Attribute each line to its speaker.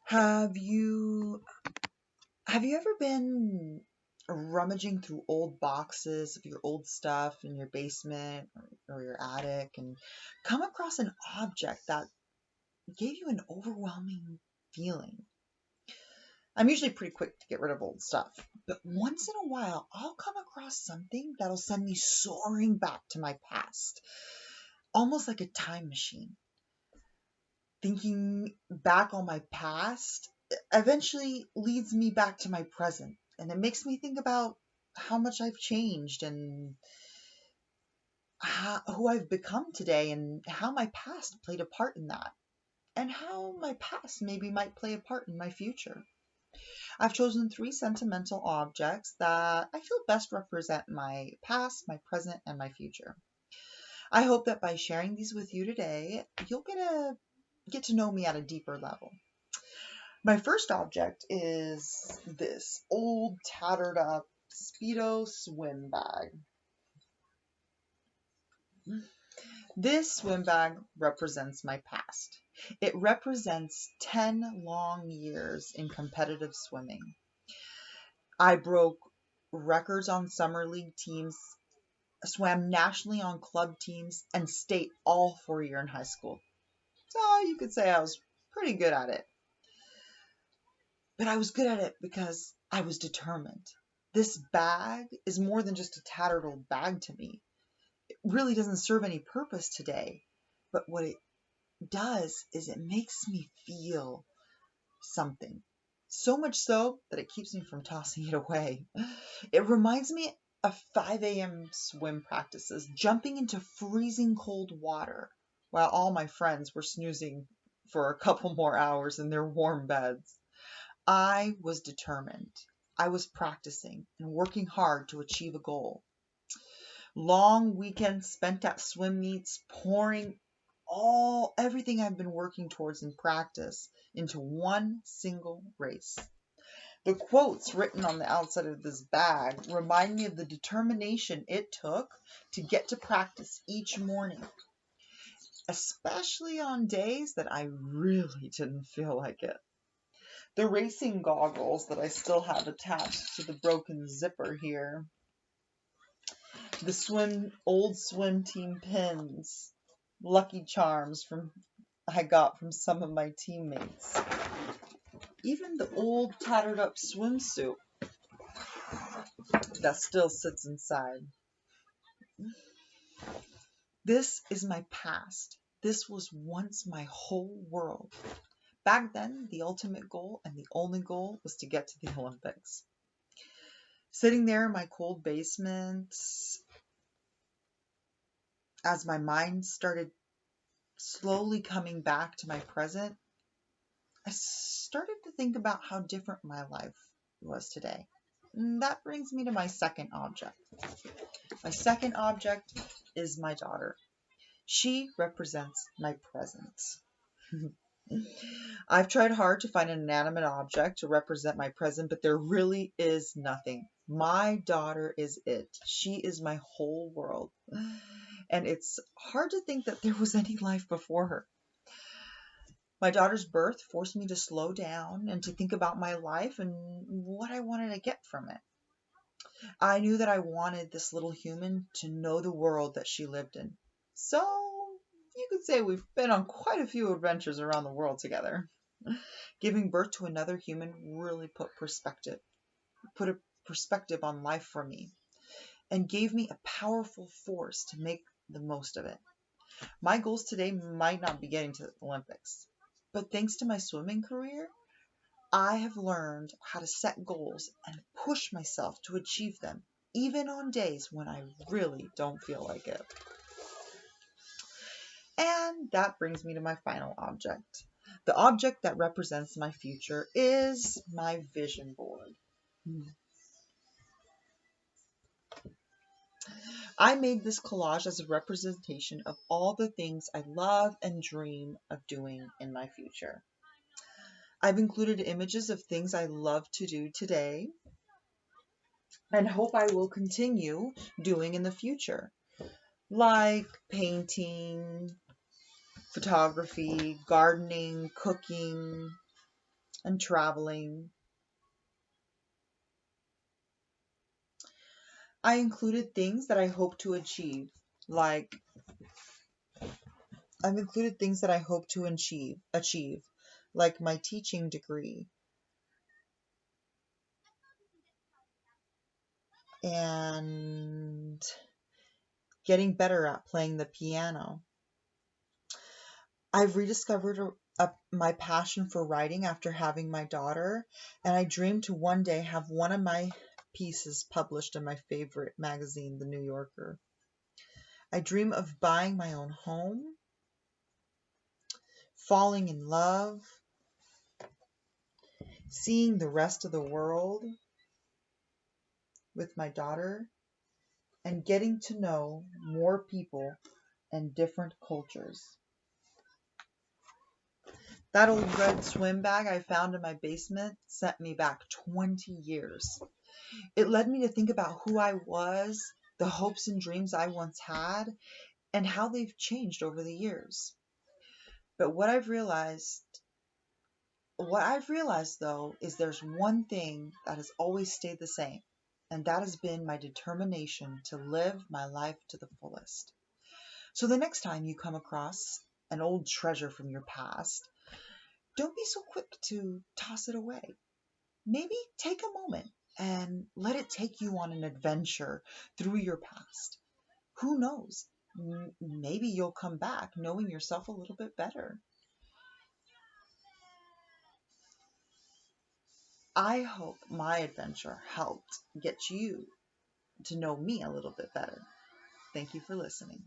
Speaker 1: Have you have you ever been rummaging through old boxes of your old stuff in your basement or your attic and come across an object that gave you an overwhelming feeling? I'm usually pretty quick to get rid of old stuff, but once in a while I'll come across something that'll send me soaring back to my past, almost like a time machine. Thinking back on my past eventually leads me back to my present, and it makes me think about how much I've changed and who I've become today and how my past played a part in that and how my past maybe might play a part in my future. I've chosen three sentimental objects that I feel best represent my past, my present, and my future. I hope that by sharing these with you today, you'll get to know me at a deeper level. My first object is this old, tattered up Speedo swim bag. This swim bag represents my past. It represents 10 long years in competitive swimming. I broke records on summer league teams, swam nationally on club teams, and state all 4 year in high school. So you could say I was pretty good at it. But I was good at it because I was determined. This bag is more than just a tattered old bag to me. It really doesn't serve any purpose today. But what it does is it makes me feel something. So much so that it keeps me from tossing it away. It reminds me of 5 a.m. swim practices, jumping into freezing cold water while all my friends were snoozing for a couple more hours in their warm beds. I was determined. I was practicing and working hard to achieve a goal. Long weekends spent at swim meets, pouring everything I've been working towards in practice into one single race. The quotes written on the outside of this bag remind me of the determination it took to get to practice each morning, especially on days that I really didn't feel like it. The racing goggles that I still have attached to the broken zipper here, the old swim team pins, Lucky Charms from I got from some of my teammates, even the old tattered up swimsuit that still sits inside. This is my past. This was once my whole world. Back then, the ultimate goal and the only goal was to get to the Olympics. Sitting there in my cold basement, as my mind started slowly coming back to my present, I started to think about how different my life was today. And that brings me to my second object. My second object is my daughter. She represents my present. I've tried hard to find an inanimate object to represent my present, but there really is nothing. My daughter is it. She is my whole world. And it's hard to think that there was any life before her. My daughter's birth forced me to slow down and to think about my life and what I wanted to get from it. I knew that I wanted this little human to know the world that she lived in. So you could say we've been on quite a few adventures around the world together. Giving birth to another human really put a perspective on life for me, and gave me a powerful force to make the most of it. My goals today might not be getting to the Olympics, but thanks to my swimming career, I have learned how to set goals and push myself to achieve them, even on days when I really don't feel like it. And that brings me to my final object. The object that represents my future is my vision board. I made this collage as a representation of all the things I love and dream of doing in my future. I've included images of things I love to do today and hope I will continue doing in the future, like painting, photography, gardening, cooking, and traveling. I included things that I hope to achieve, like I've included things that I hope to achieve, like my teaching degree and getting better at playing the piano. I've rediscovered my passion for writing after having my daughter, and I dream to one day have one of my pieces published in my favorite magazine, The New Yorker. I dream of buying my own home, falling in love, seeing the rest of the world with my daughter, and getting to know more people and different cultures. That old red swim bag I found in my basement sent me back 20 years. It led me to think about who I was, the hopes and dreams I once had, and how they've changed over the years. But what I've realized though is there's one thing that has always stayed the same, and that has been my determination to live my life to the fullest. So the next time you come across an old treasure from your past, don't be so quick to toss it away. Maybe take a moment and let it take you on an adventure through your past. Who knows? Maybe you'll come back knowing yourself a little bit better. I hope my adventure helped get you to know me a little bit better. Thank you for listening.